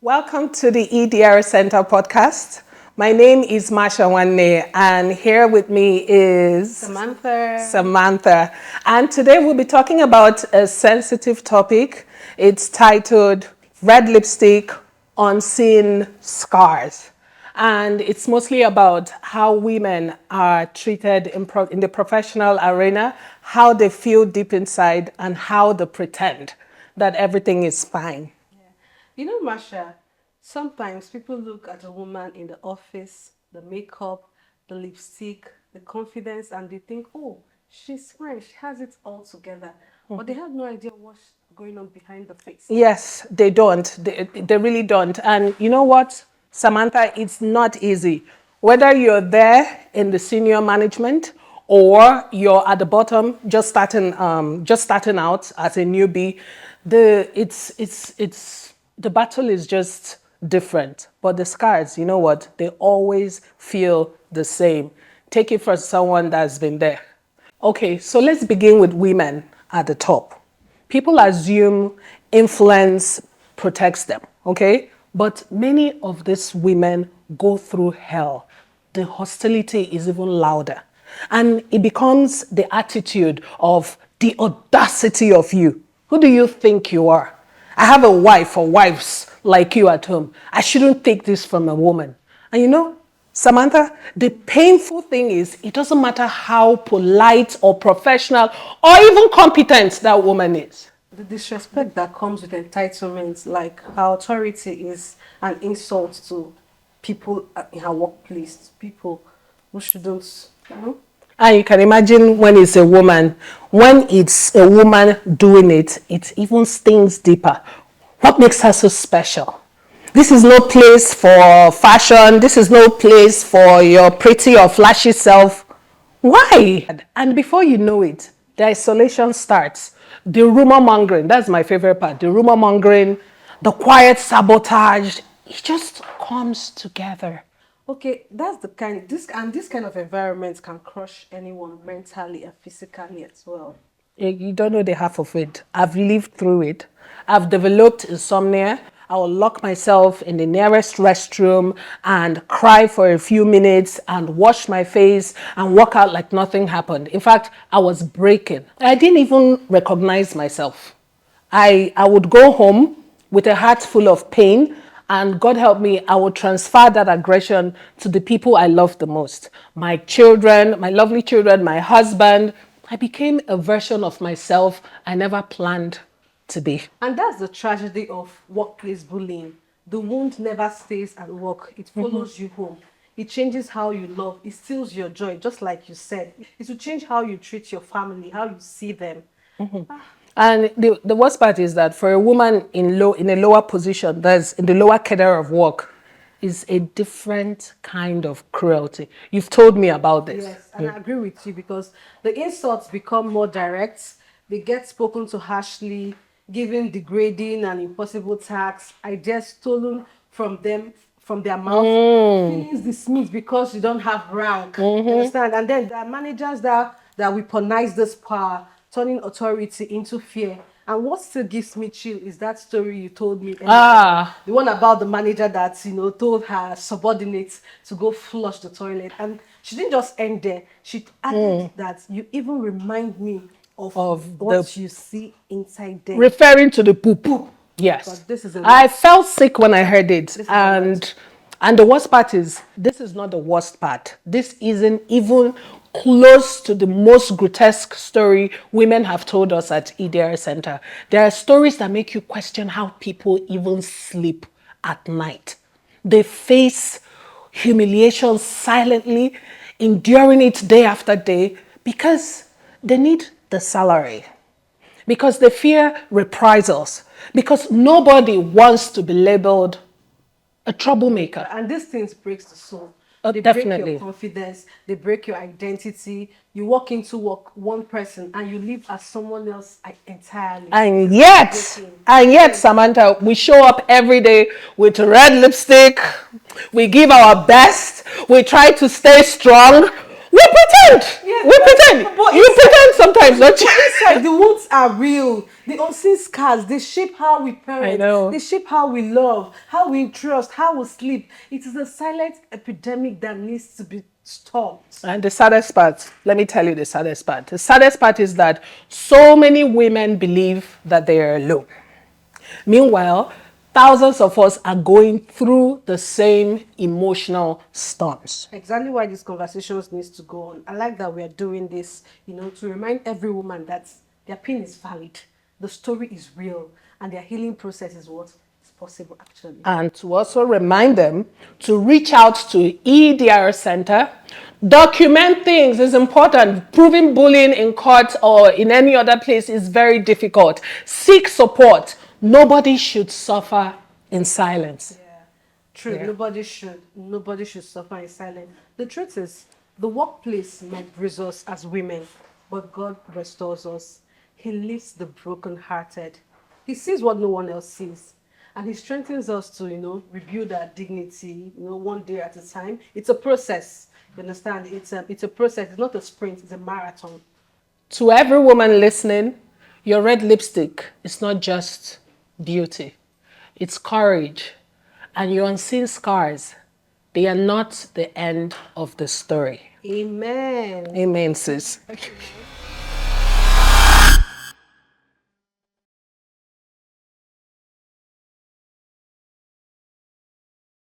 Welcome to the EDR Center podcast. My name is Masha Wanne, and here with me is Samantha. And today we'll be talking about a sensitive topic. It's titled Red Lipstick, Unseen Scars. And it's mostly about how women are treated in the professional arena, how they feel deep inside, and how they pretend that everything is fine. You know, Masha, sometimes people look at a woman in the office, the makeup, the lipstick, the confidence, and they think, oh, she's fine, she has it all together. But they have no idea what's going on behind the face. Yes, they don't. They really don't. And you know what, Samantha, it's not easy. Whether you're there in the senior management or you're at the bottom, just starting out as a newbie, the battle is just different. But the scars, you know what, they always feel the same. Take it from someone that's been there. Okay, so let's begin with women at the top. People assume influence protects them, okay? But many of these women go through hell. The hostility is even louder. And it becomes the attitude of the audacity of you. Who do you think you are? I have a wife or wives like you at home. I shouldn't take this from a woman. And you know, Samantha, the painful thing is it doesn't matter how polite or professional or even competent that woman is. The disrespect that comes with entitlement, like her authority is an insult to people in her workplace, people who shouldn't, you know? And you can imagine when it's a woman, doing it, it even stings deeper. What makes her so special? This is no place for fashion. This is no place for your pretty or flashy self. Why? And before you know it, the isolation starts. The rumor mongering, that's my favorite part. The rumor mongering, the quiet sabotage, it just comes together. Okay, that's this kind of environment can crush anyone mentally and physically as well. You don't know the half of it. I've lived through it. I've developed insomnia. I will lock myself in the nearest restroom and cry for a few minutes and wash my face and walk out like nothing happened. In fact, I was breaking. I didn't even recognize myself. I would go home with a heart full of pain, and God help me, I would transfer that aggression to the people I love the most. My children, my lovely children, my husband. I became a version of myself I never planned to be. And that's the tragedy of workplace bullying. The wound never stays at work, it follows you home. It changes how you love, it steals your joy, just like you said. It will change how you treat your family, how you see them. And the worst part is that for a woman in a lower position, that's in the lower cadre of work, is a different kind of cruelty. You've told me about this. Yes, and I agree with you because the insults become more direct. They get spoken to harshly, given degrading and impossible tasks, ideas stolen from them, from their mouth, feelings dismissed because you don't have rank. You understand? And then there are managers that weaponize this power, turning authority into fear. And what still gives me chill is that story you told me earlier. The one about the manager that, told her subordinates to go flush the toilet. And she didn't just end there. She added that you even remind me of what you see inside there. Referring to the poop. Yes. This is I felt sick when I heard it. And the worst part is, this is not the worst part. This isn't even close to the most grotesque story women have told us at EDR Center. There are stories that make you question how people even sleep at night. They face humiliation silently, enduring it day after day because they need the salary, because they fear reprisals, because nobody wants to be labeled a troublemaker. And these things breaks the soul. They break Definitely. your confidence, they break your identity. You walk into work one person and you live as someone else entirely. And yet, Samantha, we show up every day with red lipstick. We give our best. We try to stay strong. We pretend. Yes, We pretend. but You pretend sometimes, don't you? inside, the wounds are real. The unseen scars, they shape how we parent. know. They shape how we love, how we trust, how we sleep. It is a silent epidemic that needs to be stopped. And the saddest part, let me tell you the saddest part. The saddest part is that so many women believe that they are alone. Meanwhile, thousands of us are going through the same emotional storms. Exactly why these conversations needs to go on. I like that we are doing this, to remind every woman that their pain is valid, the story is real, and their healing process is what is possible actually. And to also remind them to reach out to EDR Center. Document things is important. Proving bullying in court or in any other place is very difficult. Seek support. Nobody should suffer in silence. Yeah, true. Yeah. Nobody should suffer in silence. The truth is, the workplace might bruise us as women, but God restores us. He lifts the brokenhearted. He sees what no one else sees. And he strengthens us to, rebuild our dignity, one day at a time. It's a process. You understand? It's a process. It's not a sprint. It's a marathon. To every woman listening, your red lipstick is not just beauty, it's courage. And your unseen scars, they are not the end of the story. Amen. Amen, sis.